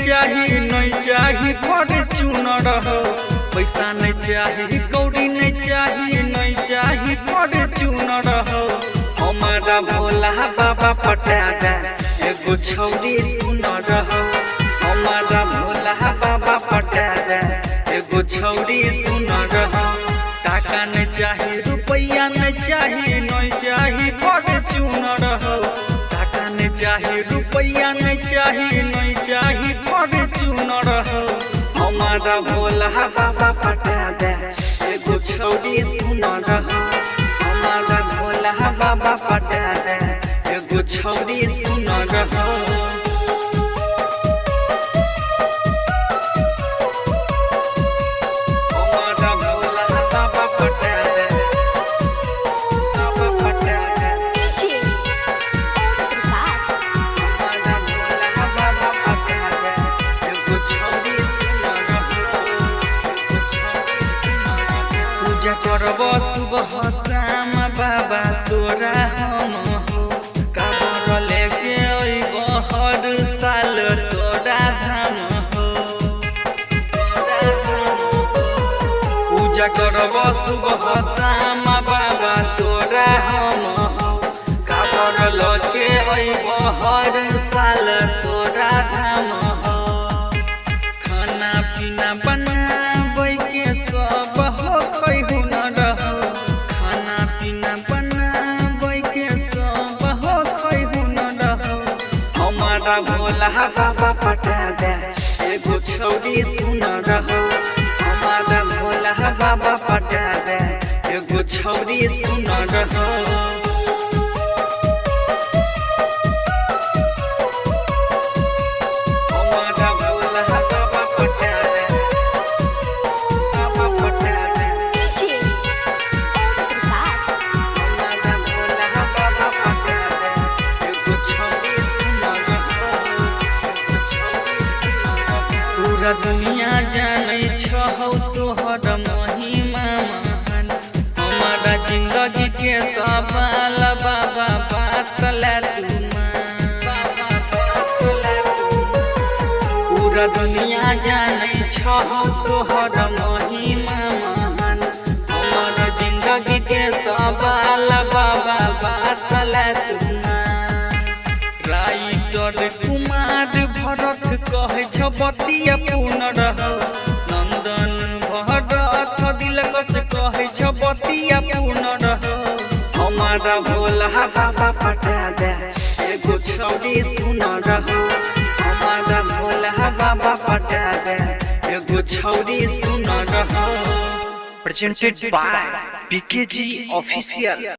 चाही फॉर्च्यूनर हो। पैसा नहीं चाही कौड़ी नहीं चाही फॉर्च्यूनर हो। हमारा भोला बाबा पटा दे एगो छौरी सुनर हो। हमारा भोला बाबा पटा दे एगो छौरी सुनर हो। टाका नहीं चाही रुपया नहीं चाही फॉर्च्यूनर हो। टाका नहीं चाही रुपया नहीं चाही फॉर्च्यूनर हो। हमारा भोला बाबा पटा दे एगो छौरी सुनर हो। हमारा भोला बाबा पटा दे एगो छौरी सुनर हो। पूजा करब सुबह शाम बाबा तोरा हम हो। काबर लेके अइब हर साल तोरा धाम हो। पूजा करब सुबह शाम बाबा तोरा हम हो। काबर लेके अइब हर साल तोरा धाम हो। खाना पीना बनाबै के सब हो हुनर हो। खाना पीना बनाबै के सब हो हुनर हो। हमारा भोला बाबा पटा दे एगो छौरी सुनर हो। हमारा भोला बाबा पटा दे एगो छौरी सुनर हो। पूरा दुनिया जानै छौ तोहर महिमा महान। हमारा जिंदगी के सवाल बाबा बातला पूरा दुनिया जानै छौ तोहर महिमा महान। हमारा जिंदगी के सवाल बाबा बातला राइटर कुमार भरत कहे छ बतिया पुनर हो। नंदन भरत दिलकश कहे छ बतिया पुनर हो। हमारा भोला बाबा पटा दे एगो छौरी सुनर हो। हमारा भोला बाबा पटा दे एगो छौरी सुनर हो। Presented by PKG Official।